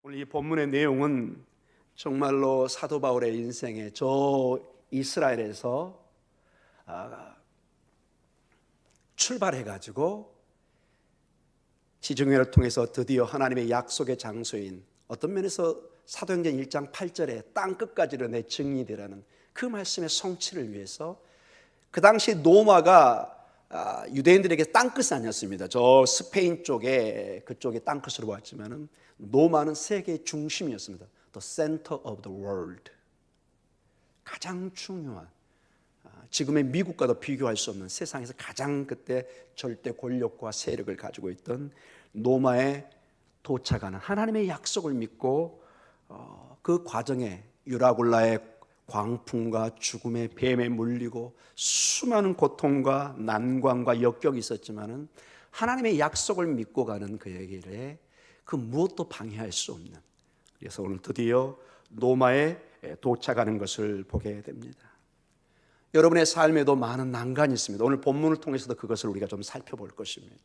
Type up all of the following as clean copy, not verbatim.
오늘 이 본문의 내용은 정말로 사도 바울의 인생에 저 이스라엘에서 출발해가지고 지중해를 통해서 드디어 하나님의 약속의 장소인, 어떤 면에서 사도행전 1장 8절에 땅 끝까지로 내 증인이라는 그 말씀의 성취를 위해서, 그 당시 노마가 유대인들에게 땅끝은 아니었습니다. 저 스페인 쪽에, 그쪽에 땅끝으로 봤지만은 노마는 세계의 중심이었습니다. The center of the world. 가장 중요한, 지금의 미국과도 비교할 수 없는 세상에서 가장 그때 절대 권력과 세력을 가지고 있던 노마에 도착하는 하나님의 약속을 믿고 그 과정에 유라굴라의 광풍과 죽음의 뱀에 물리고 수많은 고통과 난관과 역경이 있었지만은 하나님의 약속을 믿고 가는 그에게 그 무엇도 방해할 수 없는, 그래서 오늘 드디어 노마에 도착하는 것을 보게 됩니다. 여러분의 삶에도 많은 난관이 있습니다. 오늘 본문을 통해서도 그것을 우리가 좀 살펴볼 것입니다.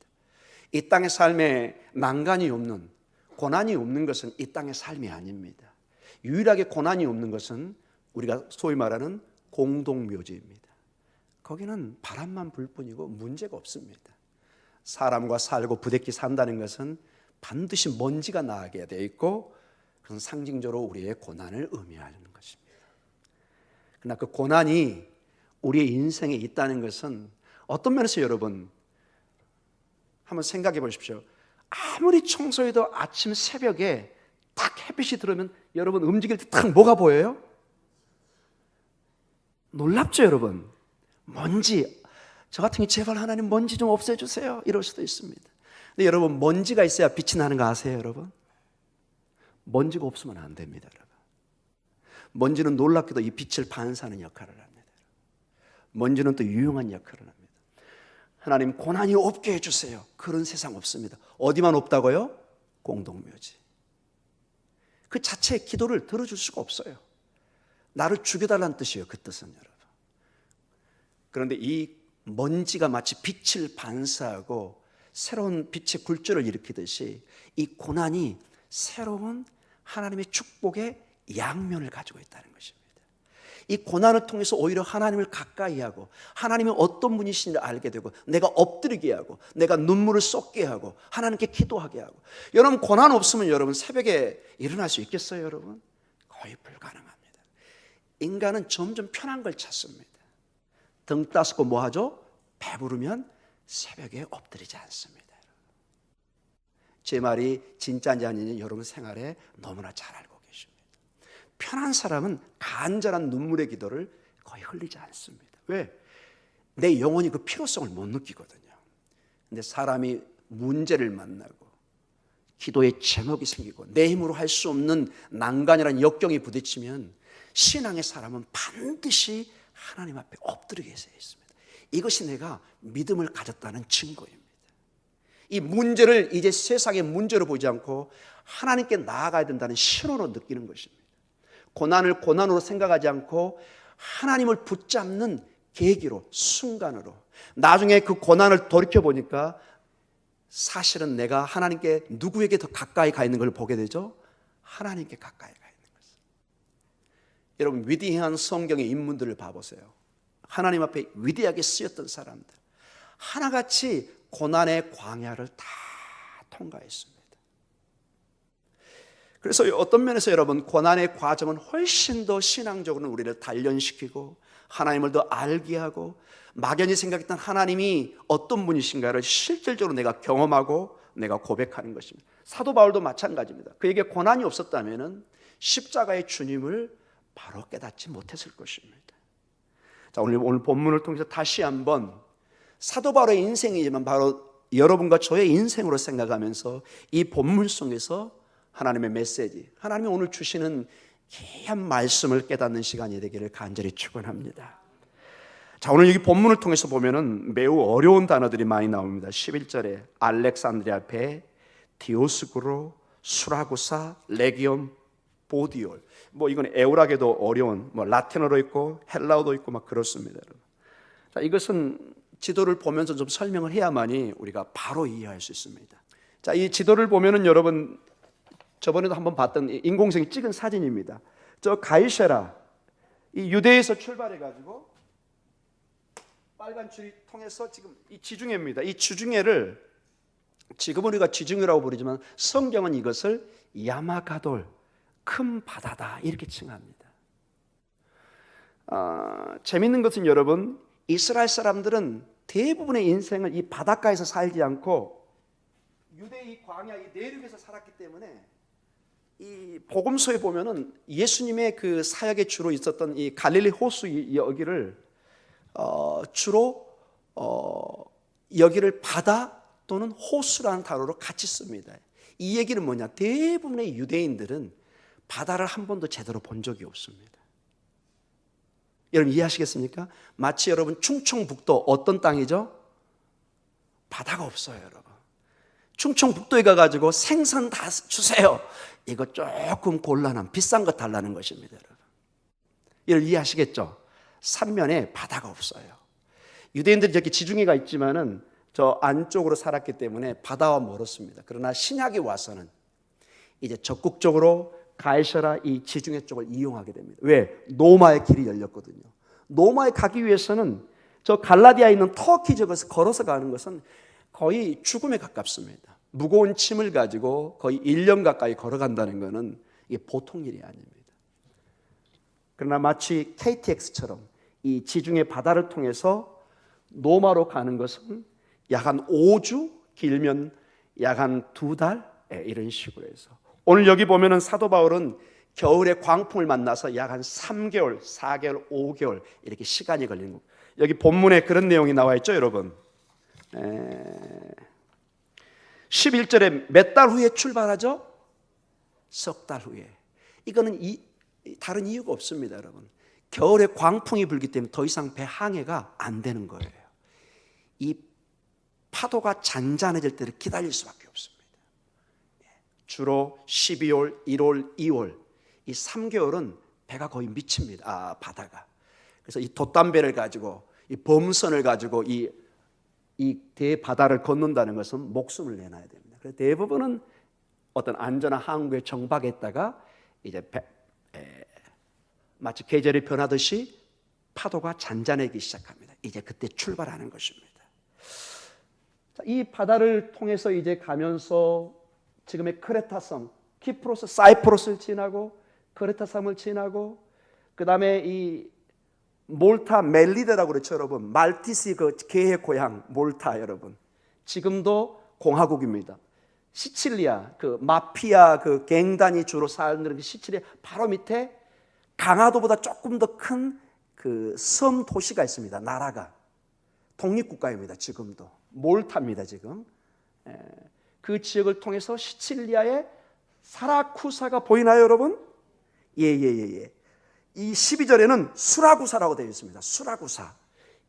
이 땅의 삶에 난관이 없는, 고난이 없는 것은 이 땅의 삶이 아닙니다. 유일하게 고난이 없는 것은 우리가 소위 말하는 공동묘지입니다. 거기는 바람만 불 뿐이고 문제가 없습니다. 사람과 살고 부대끼 산다는 것은 반드시 먼지가 나게 되어 있고, 그건 상징적으로 우리의 고난을 의미하는 것입니다. 그러나 그 고난이 우리의 인생에 있다는 것은 어떤 면에서 여러분 한번 생각해 보십시오. 아무리 청소해도 아침 새벽에 딱 햇빛이 들어오면 여러분 움직일 때 딱 뭐가 보여요? 놀랍죠 여러분? 먼지. 저 같은 경우 제발 하나님 먼지 좀 없애주세요 이럴 수도 있습니다. 근데 여러분, 먼지가 있어야 빛이 나는 거 아세요 여러분? 먼지가 없으면 안 됩니다 여러분. 먼지는 놀랍게도 이 빛을 반사하는 역할을 합니다. 먼지는 또 유용한 역할을 합니다. 하나님, 고난이 없게 해주세요. 그런 세상 없습니다. 어디만 없다고요? 공동묘지. 그 자체의 기도를 들어줄 수가 없어요. 나를 죽여달라는 뜻이에요. 그 뜻은 여러분. 그런데 이 먼지가 마치 빛을 반사하고 새로운 빛의 굴절을 일으키듯이 이 고난이 새로운 하나님의 축복의 양면을 가지고 있다는 것입니다. 이 고난을 통해서 오히려 하나님을 가까이 하고 하나님이 어떤 분이신지를 알게 되고, 내가 엎드리게 하고 내가 눈물을 쏟게 하고 하나님께 기도하게 하고. 여러분, 고난 없으면 여러분 새벽에 일어날 수 있겠어요 여러분? 거의 불가능합니다. 인간은 점점 편한 걸 찾습니다. 등 따스고 뭐 하죠? 배부르면 새벽에 엎드리지 않습니다. 제 말이 진짜인지 아닌지 여러분 생활에 너무나 잘 알고 계십니다. 편한 사람은 간절한 눈물의 기도를 거의 흘리지 않습니다. 왜? 내 영혼이 그 필요성을 못 느끼거든요. 근데 사람이 문제를 만나고 기도의 제목이 생기고 내 힘으로 할 수 없는 난관이라는 역경이 부딪히면 신앙의 사람은 반드시 하나님 앞에 엎드리게 되어 있습니다. 이것이 내가 믿음을 가졌다는 증거입니다. 이 문제를 이제 세상의 문제로 보지 않고 하나님께 나아가야 된다는 신호로 느끼는 것입니다. 고난을 고난으로 생각하지 않고 하나님을 붙잡는 계기로, 순간으로. 나중에 그 고난을 돌이켜보니까 사실은 내가 하나님께 누구에게 더 가까이 가 있는 걸 보게 되죠? 하나님께 가까이 가 있는 것을. 여러분, 위대한 성경의 인물들을 봐보세요. 하나님 앞에 위대하게 쓰였던 사람들, 하나같이 고난의 광야를 다 통과했습니다. 그래서 어떤 면에서 여러분, 고난의 과정은 훨씬 더 신앙적으로는 우리를 단련시키고 하나님을 더 알게 하고, 막연히 생각했던 하나님이 어떤 분이신가를 실질적으로 내가 경험하고 내가 고백하는 것입니다. 사도 바울도 마찬가지입니다. 그에게 고난이 없었다면 십자가의 주님을 바로 깨닫지 못했을 것입니다. 자, 오늘 본문을 통해서 다시 한번 사도 바울의 인생이지만 바로 여러분과 저의 인생으로 생각하면서 이 본문 속에서 하나님의 메시지, 하나님이 오늘 주시는 귀한 말씀을 깨닫는 시간이 되기를 간절히 축원합니다. 자, 오늘 여기 본문을 통해서 보면은 매우 어려운 단어들이 많이 나옵니다. 11절에 알렉산드리아 배, 디오스구로, 수라구사, 레기온, 보디올. 뭐 이건 에우락에도 어려운, 뭐 라틴어로 있고 헬라어도 있고 막 그렇습니다. 자, 이것은 지도를 보면서 좀 설명을 해야만이 우리가 바로 이해할 수 있습니다. 자, 이 지도를 보면은 여러분 저번에도 한번 봤던 인공성이 찍은 사진입니다. 저 가이세라, 이 유대에서 출발해가지고 빨간 줄이 통해서 지금 이 지중해입니다. 이 지중해를 지금 우리가 지중해라고 부르지만 성경은 이것을 야마가돌, 큰 바다다 이렇게 칭합니다. 재밌는 것은 여러분, 이스라엘 사람들은 대부분의 인생을 이 바닷가에서 살지 않고 유대 이 광야, 이 내륙에서 살았기 때문에 이 복음서에 보면은 예수님의 그 사역에 주로 있었던 이 갈릴리 호수 여기를 주로 여기를 바다 또는 호수라는 단어로 같이 씁니다. 이 얘기는 뭐냐? 대부분의 유대인들은 바다를 한 번도 제대로 본 적이 없습니다. 여러분 이해하시겠습니까? 마치 여러분 충청북도 어떤 땅이죠? 바다가 없어요, 여러분. 충청북도에 가가지고 생선 다 주세요. 이거 조금 곤란한 비싼 거 달라는 것입니다, 여러분. 여러분 이해하시겠죠? 삼면에 바다가 없어요. 유대인들이 저기 지중해가 있지만은 저 안쪽으로 살았기 때문에 바다와 멀었습니다. 그러나 신약이 와서는 이제 적극적으로 가이사라 이 지중해 쪽을 이용하게 됩니다. 왜? 노마의 길이 열렸거든요. 노마에 가기 위해서는 저 갈라디아에 있는 터키 지역에서 걸어서 가는 것은 거의 죽음에 가깝습니다. 무거운 짐을 가지고 거의 1년 가까이 걸어간다는 것은 이게 보통 일이 아닙니다. 그러나 마치 KTX처럼 이 지중해 바다를 통해서 노마로 가는 것은 약 한 5주, 길면 약 한 2달 이런 식으로 해서 오늘 여기 보면은 사도 바울은 겨울에 광풍을 만나서 약 한 3개월, 4개월, 5개월 이렇게 시간이 걸리는 겁니다. 여기 본문에 그런 내용이 나와 있죠, 여러분. 11절에 몇 달 후에 출발하죠? 석 달 후에. 이거는 다른 이유가 없습니다, 여러분. 겨울에 광풍이 불기 때문에 더 이상 배 항해가 안 되는 거예요. 이 파도가 잔잔해질 때를 기다릴 수밖에 없습니다. 주로 12월, 1월, 2월 이 3개월은 배가 거의 미칩니다. 바다가. 그래서 이 돛담배를 가지고 이 범선을 가지고 이 대바다를 걷는다는 것은 목숨을 내놔야 됩니다. 그래서 대부분은 어떤 안전한 항구에 정박했다가 이제 마치 계절이 변하듯이 파도가 잔잔해지기 시작합니다. 이제 그때 출발하는 것입니다. 이 바다를 통해서 이제 가면서 지금의 크레타섬, 키프로스, 사이프러스를 지나고 크레타섬을 지나고 그 다음에 이 몰타 멜리데라고 그렇죠, 여러분. 말티스 그 개의 고향 몰타, 여러분. 지금도 공화국입니다. 시칠리아 그 마피아 그 갱단이 주로 사는 그 시칠리아 바로 밑에 강화도보다 조금 더 큰 그 섬 도시가 있습니다. 나라가 독립국가입니다. 지금도 몰타입니다. 지금 그 지역을 통해서 시칠리아의 사라쿠사가 보이나요, 여러분? 예. 이 12절에는 수라구사라고 되어 있습니다. 수라구사.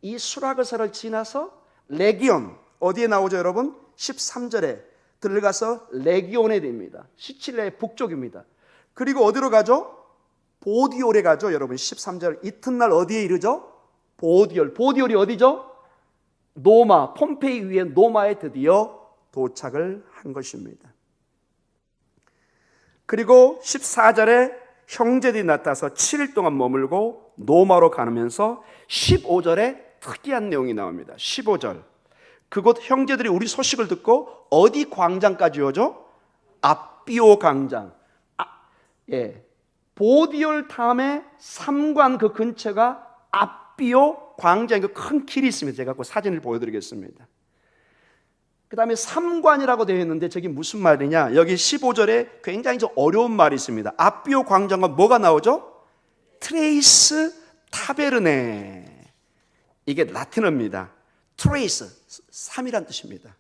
이 수라구사를 지나서 레기온 어디에 나오죠, 여러분? 13절에 들어가서 레기온에 됩니다. 시칠리아의 북쪽입니다. 그리고 어디로 가죠? 보디올에 가죠, 여러분. 13절 이튿날 어디에 이르죠? 보디올. 보디올이 어디죠? 노마, 폼페이 위에 노마에 드디어 도착을 한 것입니다. 그리고 14절에 형제들이 나타나서 7일 동안 머물고 노마로 가면서 15절에 특이한 내용이 나옵니다. 15절 그곳 형제들이 우리 소식을 듣고 어디 광장까지 오죠? 아비오 광장. 보디올 다음에 삼관 그 근처가 아비오 광장, 그 큰 길이 있습니다. 제가 그 사진을 보여드리겠습니다. 그 다음에 삼관이라고 되어 있는데 저게 무슨 말이냐? 여기 15절에 굉장히 좀 어려운 말이 있습니다. 아비오 광장과 뭐가 나오죠? 트레이스 타베르네. 이게 라틴어입니다. 트레이스, 3이란 뜻입니다.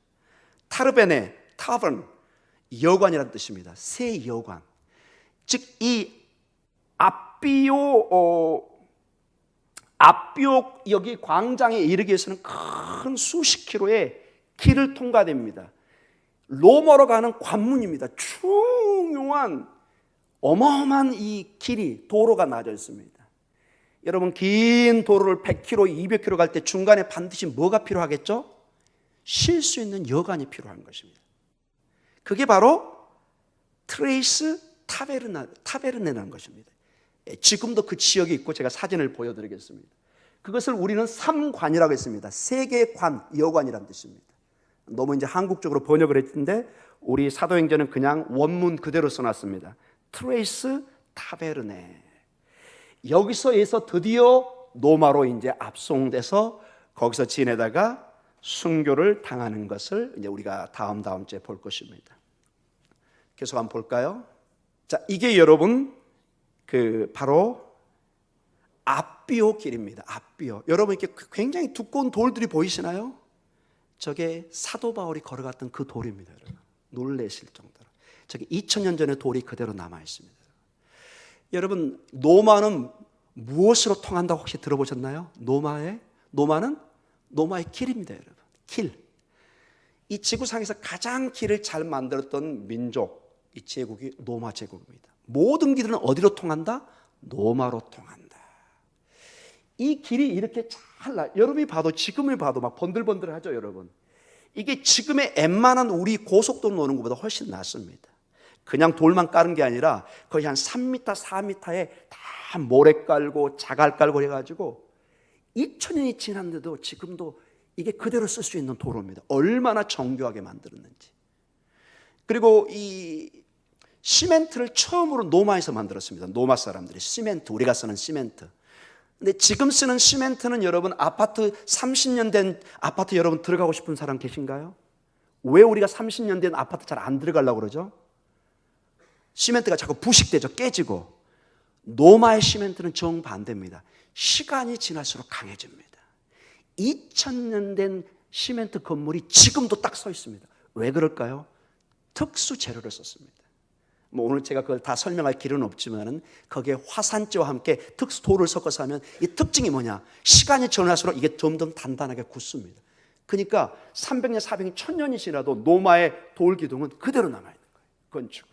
타르베네, 타번, 여관이란 뜻입니다. 새 여관. 즉 이 아비오 여기 광장에 이르기 위해서는 큰 수십 킬로의 길을 통과됩니다. 로마로 가는 관문입니다. 중요한 어마어마한 이 길이 도로가 나져 있습니다. 여러분 긴 도로를 100km, 200km 갈 때 중간에 반드시 뭐가 필요하겠죠? 쉴 수 있는 여관이 필요한 것입니다. 그게 바로 트레이스 타베르네라는 것입니다. 지금도 그 지역이 있고 제가 사진을 보여드리겠습니다. 그것을 우리는 삼관이라고 했습니다. 세 개의 관, 여관이라는 뜻입니다. 너무 이제 한국적으로 번역을 했는데 우리 사도행전은 그냥 원문 그대로 써놨습니다. 트레이스 타베르네. 여기서 드디어 로마로 이제 압송돼서 거기서 지내다가 순교를 당하는 것을 이제 우리가 다음 주에 볼 것입니다. 계속 한번 볼까요? 자, 이게 여러분 바로 아비오 길입니다. 아비오. 여러분 이렇게 굉장히 두꺼운 돌들이 보이시나요? 저게 사도 바울이 걸어갔던 그 돌입니다. 여러분. 놀라실 정도로. 저게 2000년 전의 돌이 그대로 남아 있습니다. 여러분, 로마는 무엇으로 통한다고 혹시 들어보셨나요? 노마는 노마의 길입니다, 여러분. 길. 이 지구상에서 가장 길을 잘 만들었던 민족, 이 제국이 노마 제국입니다. 모든 길은 어디로 통한다? 노마로 통한다. 이 길이 이렇게 여러분이 봐도 지금을 봐도 막 번들번들하죠, 여러분. 이게 지금의 웬만한 우리 고속도로 노는 것보다 훨씬 낫습니다. 그냥 돌만 깔은 게 아니라 거의 한 3m, 4m에 다 모래 깔고 자갈 깔고 해가지고 2000년이 지났는데도 지금도 이게 그대로 쓸 수 있는 도로입니다. 얼마나 정교하게 만들었는지. 그리고 이 시멘트를 처음으로 노마에서 만들었습니다. 노마 사람들이 시멘트, 우리가 쓰는 시멘트. 근데 지금 쓰는 시멘트는 여러분 아파트 30년 된 아파트 여러분 들어가고 싶은 사람 계신가요? 왜 우리가 30년 된 아파트 잘 안 들어가려고 그러죠? 시멘트가 자꾸 부식되죠. 깨지고. 노마의 시멘트는 정반대입니다. 시간이 지날수록 강해집니다. 2000년 된 시멘트 건물이 지금도 딱 서 있습니다. 왜 그럴까요? 특수 재료를 썼습니다. 오늘 제가 그걸 다 설명할 길은 없지만은 거기에 화산재와 함께 특수 돌을 섞어서 하면 이 특징이 뭐냐? 시간이 지날수록 이게 점점 단단하게 굳습니다. 그러니까 300년, 400년, 1000년이 지나도 노마의 돌 기둥은 그대로 남아 있는 거예요. 건축은.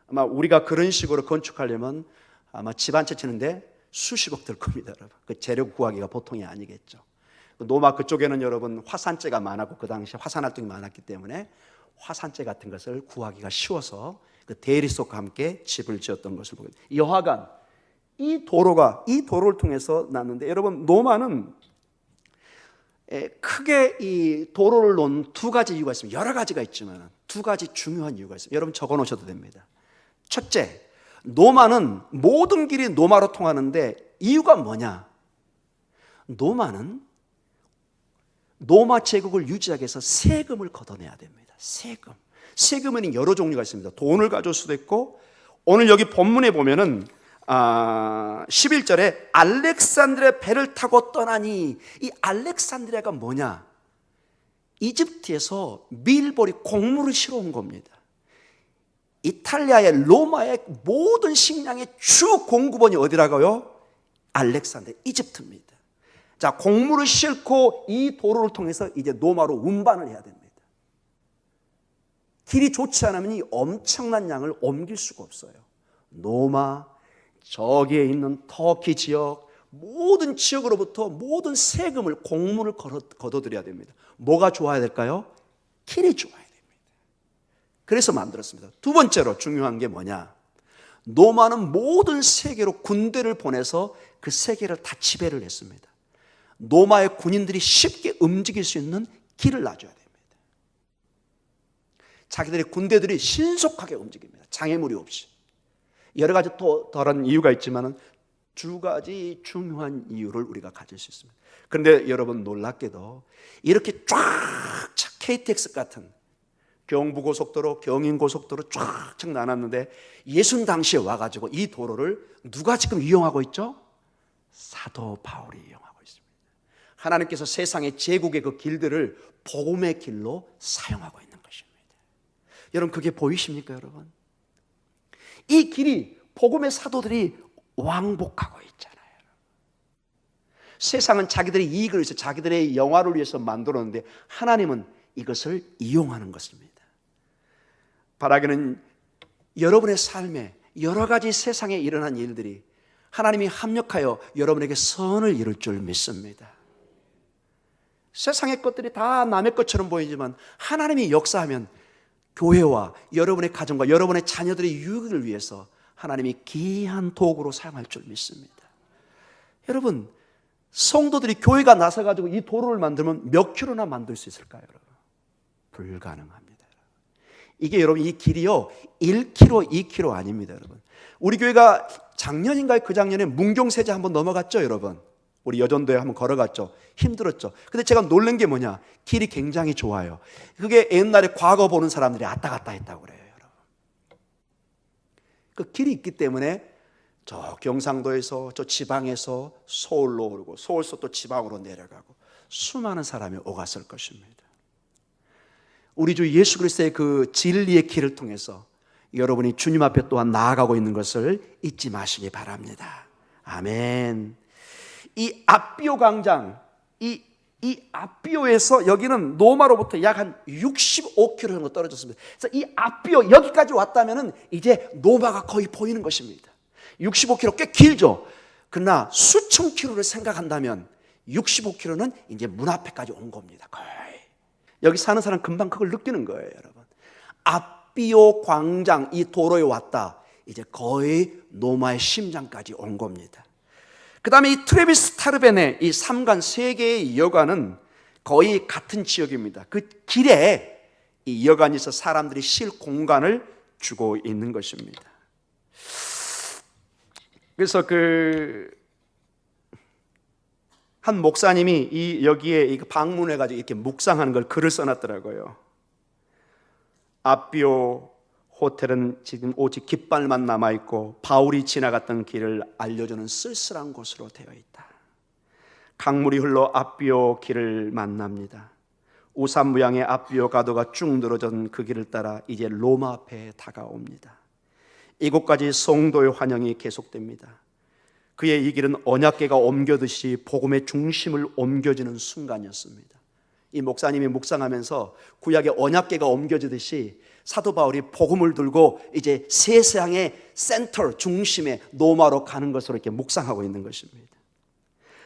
아마 우리가 그런 식으로 건축하려면 아마 집 한 채 치는데 수십억 들 겁니다, 여러분. 그 재료 구하기가 보통이 아니겠죠. 노마 그쪽에는 여러분 화산재가 많았고 그 당시에 화산 활동이 많았기 때문에 화산재 같은 것을 구하기가 쉬워서 그 대리석과 함께 집을 지었던 것을 보게 됩니다. 여하간 이 도로를 통해서 났는데 여러분 노마는 크게 이 도로를 놓은 두 가지 이유가 있습니다. 여러 가지가 있지만 두 가지 중요한 이유가 있습니다. 여러분 적어 놓으셔도 됩니다. 첫째, 노마는 모든 길이 노마로 통하는데 이유가 뭐냐? 노마는 노마 제국을 유지하기 위해서 세금을 걷어내야 됩니다. 세금은 여러 종류가 있습니다. 돈을 가져올 수도 있고 오늘 여기 본문에 보면은 11절에 알렉산드리아 배를 타고 떠나니 이 알렉산드리아가 뭐냐? 이집트에서 밀보리 곡물을 실어온 겁니다. 이탈리아의 로마의 모든 식량의 주 공급원이 어디라고요? 알렉산드리아, 이집트입니다. 자, 곡물을 싣고 이 도로를 통해서 이제 노마로 운반을 해야 됩니다. 길이 좋지 않으면 이 엄청난 양을 옮길 수가 없어요. 노마, 저기에 있는 터키 지역, 모든 지역으로부터 모든 세금을 곡물을 걷어들여야 됩니다. 뭐가 좋아야 될까요? 길이 좋아야 됩니다. 그래서 만들었습니다. 두 번째로 중요한 게 뭐냐? 노마는 모든 세계로 군대를 보내서 그 세계를 다 지배를 했습니다. 노마의 군인들이 쉽게 움직일 수 있는 길을 놔줘야 됩니다. 자기들의 군대들이 신속하게 움직입니다. 장애물이 없이. 여러 가지 또 다른 이유가 있지만 두 가지 중요한 이유를 우리가 가질 수 있습니다. 그런데 여러분 놀랍게도 이렇게 쫙 KTX 같은 경부고속도로, 경인고속도로 쫙쫙 나눴는데 예수님 당시에 와가지고 이 도로를 누가 지금 이용하고 있죠? 사도 바울이 이용하고 있습니다. 하나님께서 세상의 제국의 그 길들을 복음의 길로 사용하고 있는 것입니다. 여러분 그게 보이십니까, 여러분? 이 길이 복음의 사도들이 왕복하고 있잖아요. 세상은 자기들의 이익을 위해서 자기들의 영화를 위해서 만들었는데 하나님은 이것을 이용하는 것입니다. 바라기는 여러분의 삶에 여러 가지 세상에 일어난 일들이 하나님이 합력하여 여러분에게 선을 이룰 줄 믿습니다. 세상의 것들이 다 남의 것처럼 보이지만 하나님이 역사하면 교회와 여러분의 가정과 여러분의 자녀들의 유익을 위해서 하나님이 귀한 도구로 사용할 줄 믿습니다. 여러분, 성도들이 교회가 나서가지고 이 도로를 만들면 몇 킬로나 만들 수 있을까요, 여러분? 불가능합니다. 이게 여러분, 이 길이요 1km, 2km 아닙니다, 여러분. 우리 교회가 작년인가요? 그 작년에 문경세제 한번 넘어갔죠, 여러분. 우리 여전도에 한번 걸어갔죠. 힘들었죠. 근데 제가 놀란 게 뭐냐? 길이 굉장히 좋아요. 그게 옛날에 과거 보는 사람들이 왔다 갔다 했다고 그래요, 여러분. 그 길이 있기 때문에 저 경상도에서 저 지방에서 서울로 오르고 서울서 또 지방으로 내려가고 수많은 사람이 오갔을 것입니다. 우리 주 예수 그리스도의 그 진리의 길을 통해서 여러분이 주님 앞에 또한 나아가고 있는 것을 잊지 마시기 바랍니다. 아멘. 이 아비오 광장, 이 아비오에서 여기는 노마로부터 약 한 65km 정도 떨어졌습니다. 그래서 이 아비오 여기까지 왔다면은 이제 노마가 거의 보이는 것입니다. 65km 꽤 길죠. 그러나 수천 킬로를 생각한다면 65km는 이제 문 앞에까지 온 겁니다. 거의. 여기 사는 사람 금방 그걸 느끼는 거예요, 여러분. 아비오 광장 이 도로에 왔다. 이제 거의 노마의 심장까지 온 겁니다. 그 다음에 이 트레비스 타르벤의 이 3관 3개의 여관은 거의 같은 지역입니다. 그 길에 이 여관이 있어 사람들이 쉴 공간을 주고 있는 것입니다. 그래서 한 목사님이 여기에 방문해가지고 이렇게 묵상하는 걸 글을 써놨더라고요. 아비오 호텔은 지금 오직 깃발만 남아있고 바울이 지나갔던 길을 알려주는 쓸쓸한 곳으로 되어 있다. 강물이 흘러 아비오 길을 만납니다. 우산 모양의 아비오 가도가 쭉 늘어진 그 길을 따라 이제 로마 앞에 다가옵니다. 이곳까지 성도의 환영이 계속됩니다. 그의 이 길은 언약궤가 옮겨듯이 복음의 중심을 옮겨지는 순간이었습니다. 이 목사님이 묵상하면서 구약의 언약궤가 옮겨지듯이 사도 바울이 복음을 들고 이제 세상의 센터 중심에 로마로 가는 것으로 이렇게 묵상하고 있는 것입니다.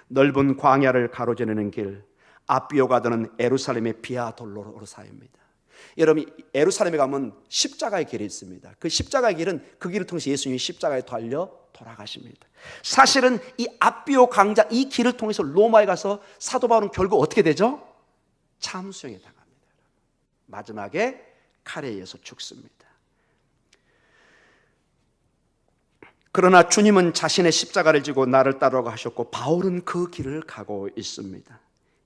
넓은 광야를 가로지르는 길, 아비오 가드는 예루살렘의 비아 돌로로사입니다. 여러분, 예루살렘에 가면 십자가의 길이 있습니다. 그 십자가의 길은 그 길을 통해서 예수님이 십자가에 달려 돌아가십니다. 사실은 이 아비오 광장 이 길을 통해서 로마에 가서 사도 바울은 결국 어떻게 되죠? 참수형에 당합니다. 마지막에 칼에 의해서 죽습니다. 그러나 주님은 자신의 십자가를 지고 나를 따르라고 하셨고 바울은 그 길을 가고 있습니다.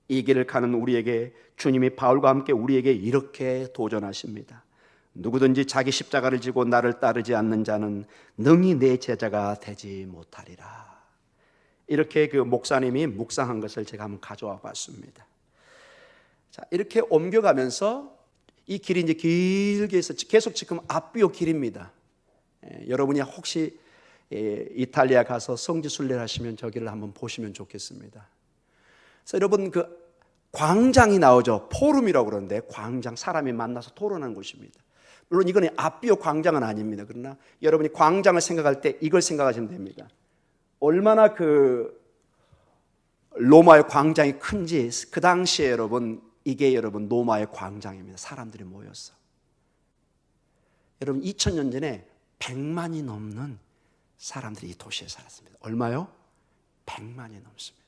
이 길을 가는 우리에게 주님이 바울과 함께 우리에게 이렇게 도전하십니다. 누구든지 자기 십자가를 지고 나를 따르지 않는 자는 능히 내 제자가 되지 못하리라. 이렇게 그 목사님이 묵상한 것을 제가 한번 가져와 봤습니다. 자, 이렇게 옮겨가면서 이 길이 이제 길게 해서 계속 지금 아비오 길입니다. 여러분이 혹시 이탈리아 가서 성지순례를 하시면 저기를 한번 보시면 좋겠습니다. 그래서 여러분 그 광장이 나오죠. 포럼이라고 그러는데 광장, 사람이 만나서 토론하는 곳입니다. 물론 이건 아비오 광장은 아닙니다. 그러나 여러분이 광장을 생각할 때 이걸 생각하시면 됩니다. 얼마나 그 로마의 광장이 큰지 그 당시에 여러분 이게 여러분 로마의 광장입니다. 사람들이 모였어. 여러분 2000년 전에 100만이 넘는 사람들이 이 도시에 살았습니다. 얼마요? 100만이 넘습니다.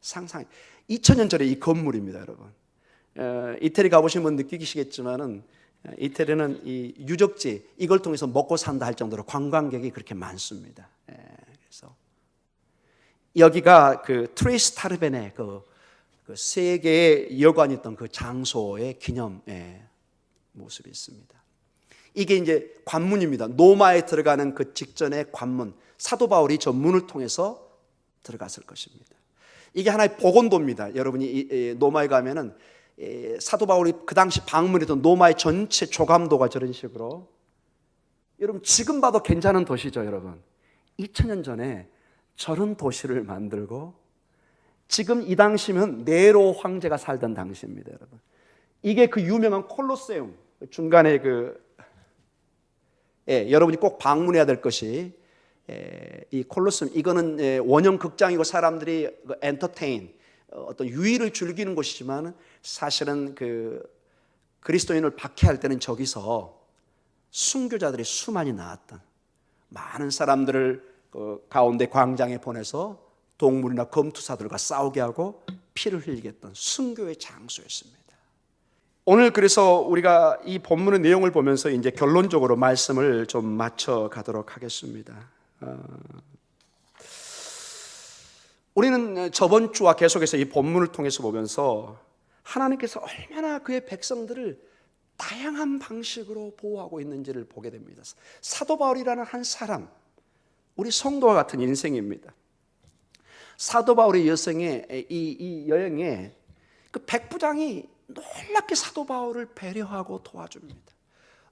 상상해. 2000년 전에 이 건물입니다, 여러분. 이태리 가보신 분 느끼시겠지만은 이태리는 이 유적지 이걸 통해서 먹고 산다 할 정도로 관광객이 그렇게 많습니다. 그래서 여기가 그 트레이스 타르벤의 그 세계의 여관이 있던 그 장소의 기념 모습이 있습니다. 이게 이제 관문입니다. 로마에 들어가는 그 직전의 관문. 사도 바울이 저 문을 통해서 들어갔을 것입니다. 이게 하나의 복원도입니다. 여러분이 로마에 가면은 사도 바울이 그 당시 방문했던 로마의 전체 조감도가 저런 식으로. 여러분 지금 봐도 괜찮은 도시죠, 여러분. 2000년 전에 저런 도시를 만들고 지금 이 당시면 네로 황제가 살던 당시입니다, 여러분. 이게 그 유명한 콜로세움 중간에 여러분이 꼭 방문해야 될 것이 이 콜로세움 이거는 원형 극장이고 사람들이 엔터테인 어떤 유의를 즐기는 곳이지만 사실은 그 그리스도인을 박해할 때는 저기서 순교자들이 수많이 나왔던, 많은 사람들을 그 가운데 광장에 보내서 동물이나 검투사들과 싸우게 하고 피를 흘리게 했던 순교의 장소였습니다. 오늘 그래서 우리가 이 본문의 내용을 보면서 이제 결론적으로 말씀을 좀 맞춰 가도록 하겠습니다. 우리는 저번 주와 계속해서 이 본문을 통해서 보면서 하나님께서 얼마나 그의 백성들을 다양한 방식으로 보호하고 있는지를 보게 됩니다. 사도 바울이라는 한 사람, 우리 성도와 같은 인생입니다. 사도 바울의 이 여행에 그 백부장이 놀랍게 사도 바울을 배려하고 도와줍니다.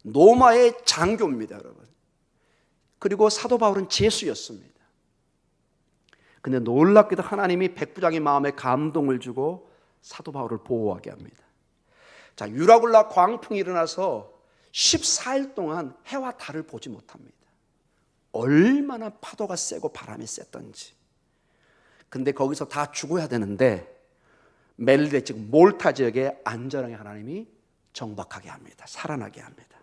로마의 장교입니다, 여러분. 그리고 사도 바울은 제수였습니다. 근데 놀랍게도 하나님이 백부장의 마음에 감동을 주고 사도 바울을 보호하게 합니다. 자, 유라굴라 광풍이 일어나서 14일 동안 해와 달을 보지 못합니다. 얼마나 파도가 세고 바람이 셌던지. 근데 거기서 다 죽어야 되는데 멜리데, 즉 몰타 지역에 안전하게 하나님이 정박하게 합니다. 살아나게 합니다.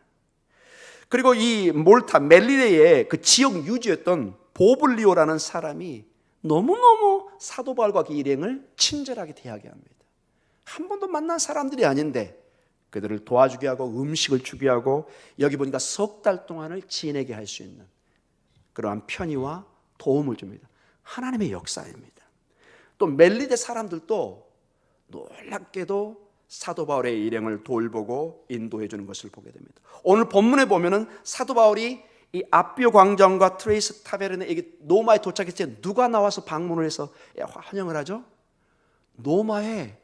그리고 이 몰타 멜리데의 그 지역 유지였던 보블리오라는 사람이 너무너무 사도 바울과 그 일행을 친절하게 대하게 합니다. 한 번도 만난 사람들이 아닌데 그들을 도와주게 하고 음식을 주게 하고 여기 보니까 석 달 동안을 지내게 할 수 있는 그러한 편의와 도움을 줍니다. 하나님의 역사입니다. 또 멜리데 사람들도 놀랍게도 사도 바울의 일행을 돌보고 인도해 주는 것을 보게 됩니다. 오늘 본문에 보면은 사도 바울이 이 아비오 광장과 트레이스 타베르네, 이게 로마에 도착했을 때 누가 나와서 방문을 해서 환영을 하죠? 로마의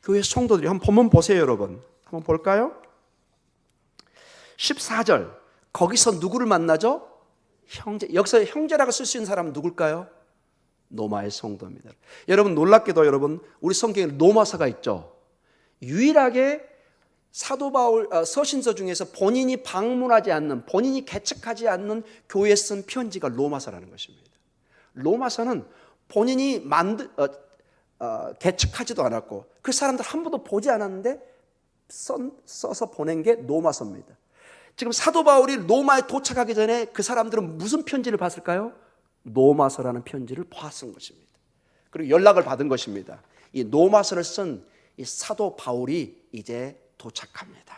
교회 성도들이. 한번 본문 보세요, 여러분. 한번 볼까요? 14절, 거기서 누구를 만나죠? 형제. 여기서 형제라고 쓸 수 있는 사람은 누굴까요? 로마의 성도입니다. 여러분, 놀랍게도 여러분, 우리 성경에 로마서가 있죠. 유일하게 사도 바울 서신서 중에서 본인이 방문하지 않는, 본인이 개척하지 않는 교회에 쓴 편지가 로마서라는 것입니다. 로마서는 본인이 개척하지도 않았고 그 사람들 한 번도 보지 않았는데 써서 보낸 게 로마서입니다. 지금 사도 바울이 로마에 도착하기 전에 그 사람들은 무슨 편지를 봤을까요? 로마서라는 편지를 봤은 것입니다. 그리고 연락을 받은 것입니다. 이 로마서를 쓴 이 사도 바울이 이제 도착합니다.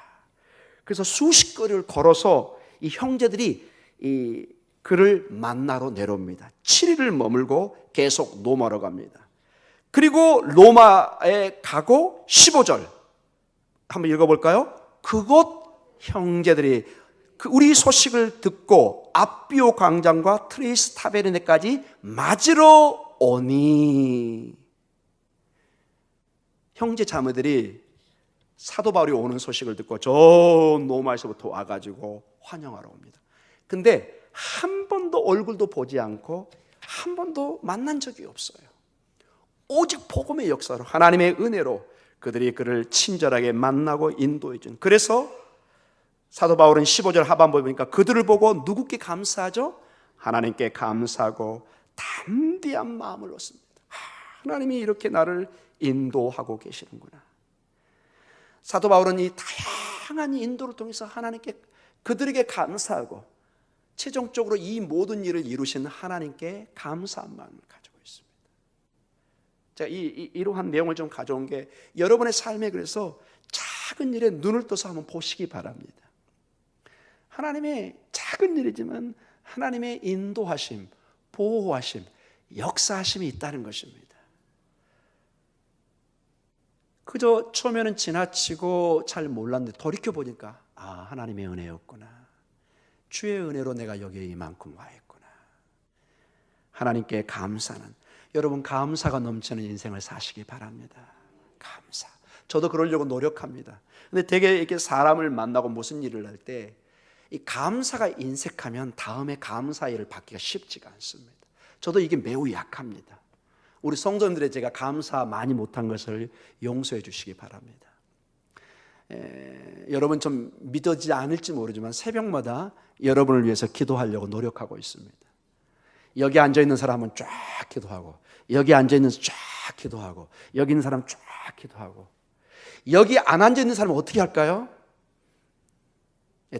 그래서 수십 거리를 걸어서 이 형제들이 이 그를 만나러 내려옵니다. 7일을 머물고 계속 로마로 갑니다. 그리고 로마에 가고 15절 한번 읽어볼까요? 그곳 형제들이 우리 소식을 듣고 아비오 광장과 트레이스 타베르네까지 맞으러 오니. 형제 자매들이 사도 바울이 오는 소식을 듣고 저 로마에서부터 와가지고 환영하러 옵니다. 근데 한 번도 얼굴도 보지 않고 한 번도 만난 적이 없어요. 오직 복음의 역사로, 하나님의 은혜로 그들이 그를 친절하게 만나고 인도해 준. 그래서 사도 바울은 15절 하반부에 보니까 그들을 보고 누구께 감사하죠? 하나님께 감사하고 담대한 마음을 얻습니다. 하나님이 이렇게 나를 인도하고 계시는구나. 사도 바울은 이 다양한 인도를 통해서 하나님께, 그들에게 감사하고 최종적으로 이 모든 일을 이루신 하나님께 감사한 마음을 가지고 있습니다. 제가 이러한 내용을 좀 가져온 게 여러분의 삶에, 그래서 작은 일에 눈을 떠서 한번 보시기 바랍니다. 하나님의 작은 일이지만 하나님의 인도하심, 보호하심, 역사하심이 있다는 것입니다. 그저 처음에는 지나치고 잘 몰랐는데 돌이켜보니까 하나님의 은혜였구나. 주의 은혜로 내가 여기에 이만큼 와 있구나. 하나님께 감사는, 여러분 감사가 넘치는 인생을 사시기 바랍니다. 감사. 저도 그러려고 노력합니다. 근데 되게 이렇게 사람을 만나고 무슨 일을 할 때 이 감사가 인색하면 다음에 감사 일을 받기가 쉽지가 않습니다. 저도 이게 매우 약합니다. 우리 성도님들의 제가 감사 많이 못한 것을 용서해 주시기 바랍니다. 여러분 좀 믿어지지 않을지 모르지만 새벽마다 여러분을 위해서 기도하려고 노력하고 있습니다. 여기 앉아있는 사람은 쫙 기도하고, 여기 앉아있는 사람 쫙 기도하고, 여기 있는 사람 쫙 기도하고, 여기 안 앉아 있는 사람은 어떻게 할까요?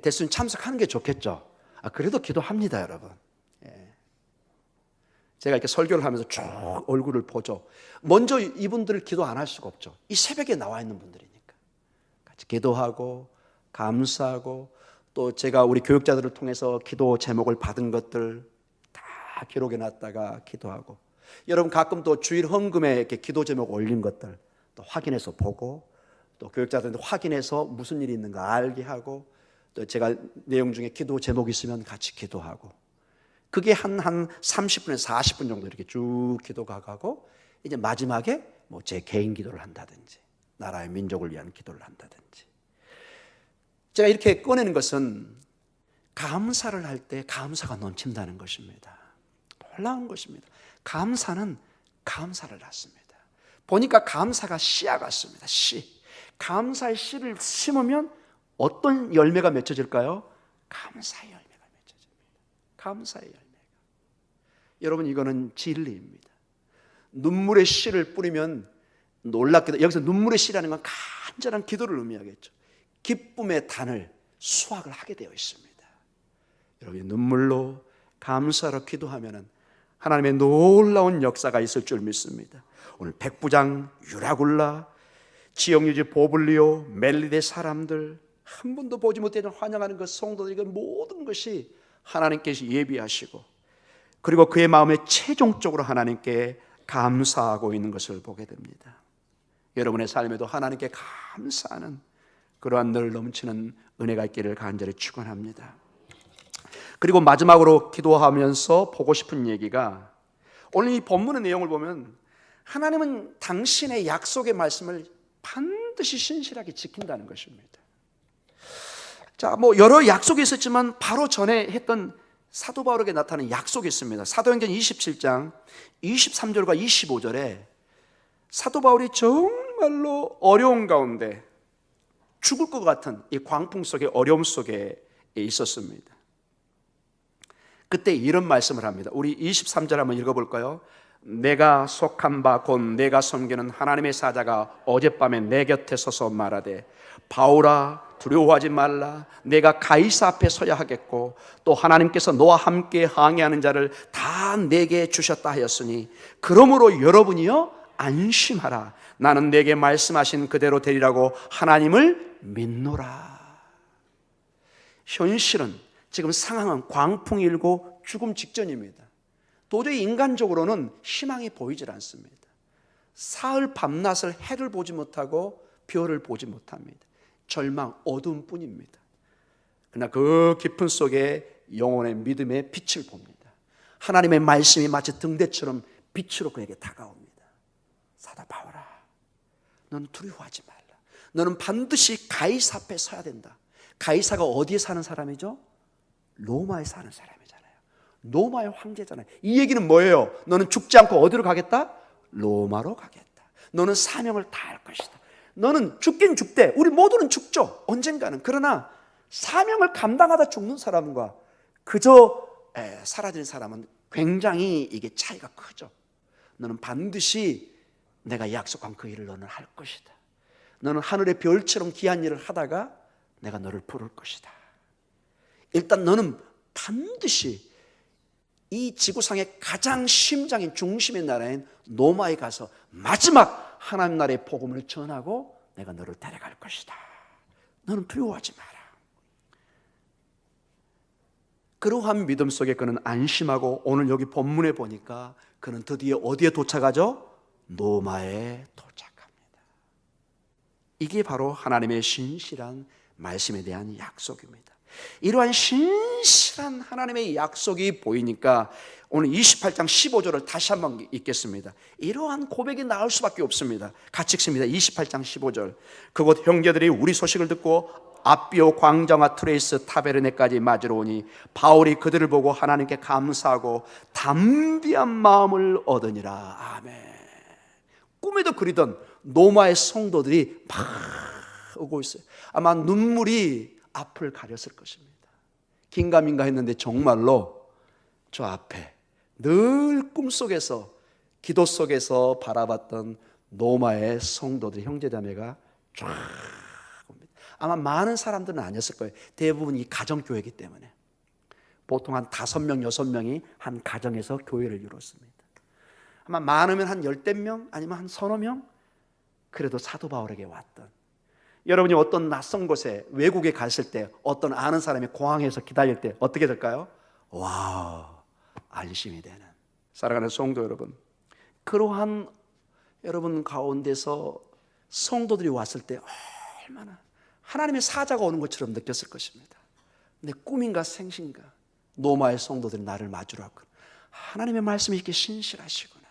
대수님 참석하는 게 좋겠죠. 그래도 기도합니다, 여러분. 제가 이렇게 설교를 하면서 쭉 얼굴을 보죠. 먼저 이분들을 기도 안 할 수가 없죠. 이 새벽에 나와 있는 분들이니까. 같이 기도하고 감사하고, 또 제가 우리 교육자들을 통해서 기도 제목을 받은 것들 다 기록해 놨다가 기도하고, 여러분 가끔 또 주일 헌금에 이렇게 기도 제목 올린 것들 또 확인해서 보고, 또 교육자들한테 확인해서 무슨 일이 있는가 알게 하고, 또 제가 내용 중에 기도 제목이 있으면 같이 기도하고, 그게 한 30분에서 40분 정도 이렇게 쭉 기도가 가고, 이제 마지막에 뭐 제 개인 기도를 한다든지 나라의 민족을 위한 기도를 한다든지. 제가 이렇게 꺼내는 것은 감사를 할 때 감사가 넘친다는 것입니다. 놀라운 것입니다. 감사는 감사를 낳습니다. 보니까 감사가 씨앗 같습니다. 씨. 감사의 씨를 심으면 어떤 열매가 맺혀질까요? 감사의 열매가 맺혀집니다. 감사의 열매가. 여러분, 이거는 진리입니다. 눈물의 씨를 뿌리면 놀랍게도, 여기서 눈물의 씨라는 건 간절한 기도를 의미하겠죠. 기쁨의 단을 수확을 하게 되어 있습니다. 여러분, 눈물로 감사로 기도하면 하나님의 놀라운 역사가 있을 줄 믿습니다. 오늘 백부장, 유라굴라, 지역유지 보블리오, 멜리데 사람들, 한 번도 보지 못했던 환영하는 그 성도들, 그 모든 것이 하나님께서 예비하시고, 그리고 그의 마음에 최종적으로 하나님께 감사하고 있는 것을 보게 됩니다. 여러분의 삶에도 하나님께 감사하는 그러한 늘 넘치는 은혜가 있기를 간절히 축원합니다. 그리고 마지막으로 기도하면서 보고 싶은 얘기가, 오늘 이 본문의 내용을 보면 하나님은 당신의 약속의 말씀을 반드시 신실하게 지킨다는 것입니다. 자, 뭐 여러 약속이 있었지만 바로 전에 했던 사도 바울에게 나타나는 약속이 있습니다. 사도행전 27장 23절과 25절에 사도 바울이 정말로 어려운 가운데 죽을 것 같은 이 광풍 속에, 어려움 속에 있었습니다. 그때 이런 말씀을 합니다. 우리 23절 한번 읽어볼까요? 내가 속한 바 곧 내가 섬기는 하나님의 사자가 어젯밤에 내 곁에 서서 말하되, 바울아 두려워하지 말라. 내가 가이사 앞에 서야 하겠고 또 하나님께서 너와 함께 항해하는 자를 다 내게 주셨다 하였으니 그러므로 여러분이여 안심하라. 나는 내게 말씀하신 그대로 되리라고 하나님을 믿노라. 현실은, 지금 상황은 광풍이 일고 죽음 직전입니다. 도저히 인간적으로는 희망이 보이질 않습니다. 사흘 밤낮을 해를 보지 못하고 별을 보지 못합니다. 절망, 어두움뿐입니다. 그러나 그 깊은 속에 영혼의 믿음의 빛을 봅니다. 하나님의 말씀이 마치 등대처럼 빛으로 그에게 다가옵니다. 사도 바울아, 너는 두려워하지 말라. 너는 반드시 가이사 앞에 서야 된다. 가이사가 어디에 사는 사람이죠? 로마에 사는 사람이잖아요. 로마의 황제잖아요. 이 얘기는 뭐예요? 너는 죽지 않고 어디로 가겠다? 로마로 가겠다. 너는 사명을 다할 것이다. 너는 죽긴 죽되, 우리 모두는 죽죠, 언젠가는. 그러나 사명을 감당하다 죽는 사람과 그저 사라지는 사람은 굉장히 이게 차이가 크죠. 너는 반드시 내가 약속한 그 일을 너는 할 것이다. 너는 하늘의 별처럼 귀한 일을 하다가 내가 너를 부를 것이다. 일단 너는 반드시 이 지구상의 가장 심장인 중심의 나라인 로마에 가서 마지막 하나님 나라의 복음을 전하고 내가 너를 데려갈 것이다. 너는 두려워하지 마라. 그러한 믿음 속에 그는 안심하고, 오늘 여기 본문에 보니까 그는 드디어 어디에 도착하죠? 로마에 도착합니다. 이게 바로 하나님의 신실한 말씀에 대한 약속입니다. 이러한 신실한 하나님의 약속이 보이니까 오늘 28장 15절을 다시 한번 읽겠습니다. 이러한 고백이 나올 수밖에 없습니다. 같이 읽습니다. 28장 15절. 그곳 형제들이 우리 소식을 듣고 아비오 광장과 트레이스 타베르네까지 맞으러 오니 바울이 그들을 보고 하나님께 감사하고 담대한 마음을 얻으니라. 아멘. 꿈에도 그리던 로마의 성도들이 막 오고 있어요. 아마 눈물이 앞을 가렸을 것입니다. 긴가민가 했는데 정말로 저 앞에 늘 꿈속에서, 기도 속에서 바라봤던 로마의 성도들, 형제자매가 쫙 옵니다. 아마 많은 사람들은 아니었을 거예요. 대부분 이 가정교회이기 때문에. 보통 한 5명, 6명이 한 가정에서 교회를 이뤘습니다. 아마 많으면 한 10명 아니면 한 서너 명? 그래도 사도 바울에게 왔던, 여러분이 어떤 낯선 곳에 외국에 갔을 때 어떤 아는 사람이 공항에서 기다릴 때 어떻게 될까요? 와우, 안심이 되는. 사랑하는 성도 여러분, 그러한 여러분 가운데서 성도들이 왔을 때 얼마나 하나님의 사자가 오는 것처럼 느꼈을 것입니다. 내 꿈인가 생신가 노마의 성도들이 나를 맞으러 왔구나. 하나님의 말씀이 이렇게 신실하시구나.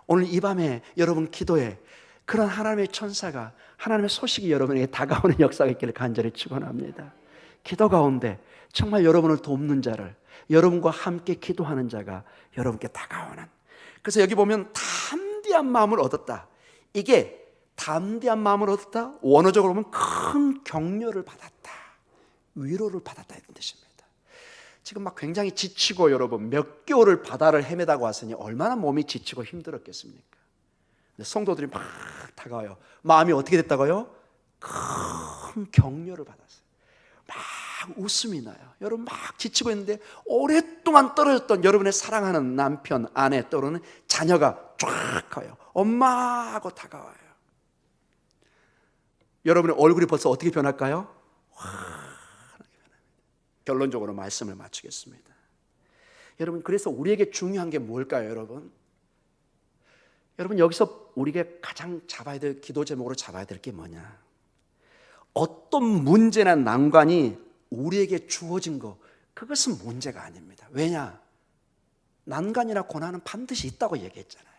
오늘 이 밤에 여러분 기도에 그런 하나님의 천사가, 하나님의 소식이 여러분에게 다가오는 역사가 있기를 간절히 축원합니다. 기도 가운데 정말 여러분을 돕는 자를, 여러분과 함께 기도하는 자가 여러분께 다가오는. 그래서 여기 보면 담대한 마음을 얻었다. 이게 담대한 마음을 얻었다, 원어적으로 보면 큰 격려를 받았다, 위로를 받았다 이런 뜻입니다. 지금 막 굉장히 지치고 여러분 몇 개월을 바다를 헤매다가 왔으니 얼마나 몸이 지치고 힘들었겠습니까? 근데 성도들이 막 다가와요. 마음이 어떻게 됐다고요? 큰 격려를 받았어요. 막 웃음이 나요. 여러분 막 지치고 있는데 오랫동안 떨어졌던 여러분의 사랑하는 남편, 아내, 또는 자녀가 쫙 가요. 엄마 하고 다가와요. 여러분의 얼굴이 벌써 어떻게 변할까요? 결론적으로 말씀을 마치겠습니다. 여러분, 그래서 우리에게 중요한 게 뭘까요, 여러분? 여러분, 여기서 우리가 가장 잡아야 될, 기도 제목으로 잡아야 될 게 뭐냐? 어떤 문제나 난관이 우리에게 주어진 거, 그것은 문제가 아닙니다. 왜냐? 난관이나 고난은 반드시 있다고 얘기했잖아요.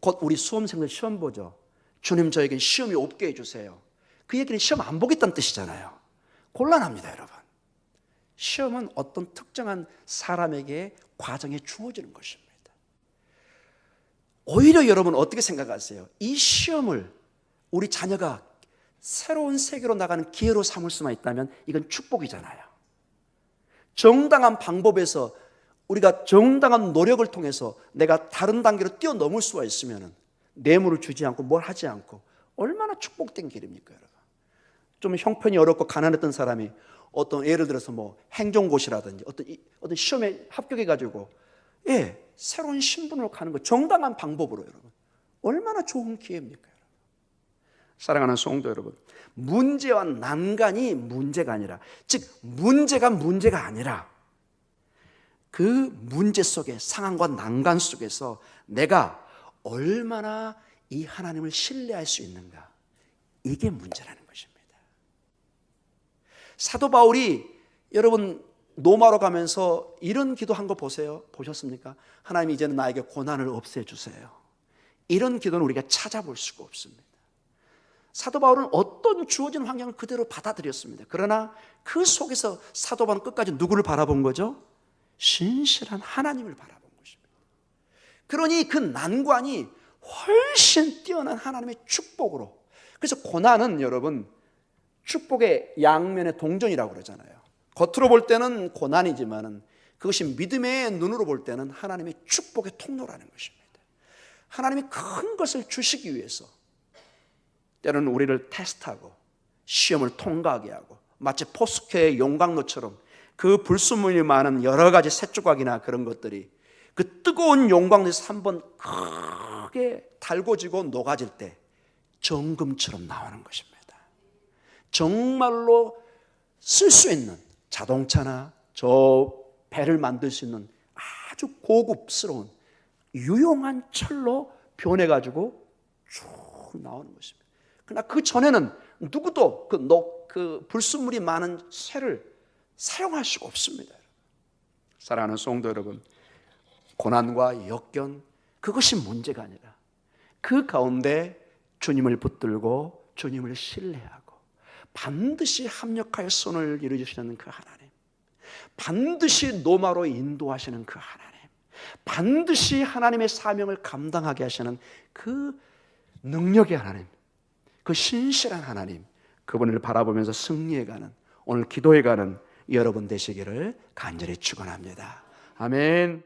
곧 우리 수험생들 시험 보죠. 주님, 저에게 시험이 없게 해주세요. 그 얘기는 시험 안 보겠다는 뜻이잖아요. 곤란합니다, 여러분. 시험은 어떤 특정한 사람에게 과정에 주어지는 것입니다. 오히려 여러분 어떻게 생각하세요? 이 시험을 우리 자녀가 새로운 세계로 나가는 기회로 삼을 수만 있다면 이건 축복이잖아요. 정당한 방법에서 우리가 정당한 노력을 통해서 내가 다른 단계로 뛰어넘을 수가 있으면 뇌물을 주지 않고 뭘 하지 않고 얼마나 축복된 길입니까, 여러분? 좀 형편이 어렵고 가난했던 사람이 어떤 예를 들어서 뭐 행정고시라든지 어떤 시험에 합격해가지고 새로운 신분으로 가는 거 정당한 방법으로 여러분 얼마나 좋은 기회입니까, 여러분? 사랑하는 성도 여러분, 문제와 난간이 문제가 아니라, 즉 문제가 아니라 그 문제 속에 상황과 난간 속에서 내가 얼마나 이 하나님을 신뢰할 수 있는가, 이게 문제라는 것입니다. 사도 바울이 여러분 로마로 가면서 이런 기도한 거 보셨습니까? 하나님, 이제는 나에게 고난을 없애주세요. 이런 기도는 우리가 찾아볼 수가 없습니다. 사도 바울은 어떤 주어진 환경을 그대로 받아들였습니다. 그러나 그 속에서 사도 바울은 끝까지 누구를 바라본 거죠? 신실한 하나님을 바라본 것입니다. 그러니 그 난관이 훨씬 뛰어난 하나님의 축복으로, 그래서 고난은 여러분 축복의 양면의 동전이라고 그러잖아요. 겉으로 볼 때는 고난이지만 그것이 믿음의 눈으로 볼 때는 하나님의 축복의 통로라는 것입니다. 하나님이 큰 것을 주시기 위해서 때로는 우리를 테스트하고 시험을 통과하게 하고, 마치 포스코의 용광로처럼 그 불순물이 많은 여러 가지 쇳조각이나 그런 것들이 그 뜨거운 용광로에서 한번 크게 달궈지고 녹아질 때 정금처럼 나오는 것입니다. 정말로 쓸 수 있는 자동차나 저 배를 만들 수 있는 아주 고급스러운 유용한 철로 변해가지고 쭉 나오는 것입니다. 그러나 그 전에는 누구도 그 불순물이 많은 쇠를 사용할 수가 없습니다. 사랑하는 성도 여러분, 고난과 역경, 그것이 문제가 아니라 그 가운데 주님을 붙들고 주님을 신뢰하고 반드시 합력하여 손을 이루시는 그 하나님, 반드시 노마로 인도하시는 그 하나님, 반드시 하나님의 사명을 감당하게 하시는 그 능력의 하나님, 그 신실한 하나님, 그분을 바라보면서 승리해가는, 오늘 기도해가는 여러분 되시기를 간절히 축원합니다. 아멘.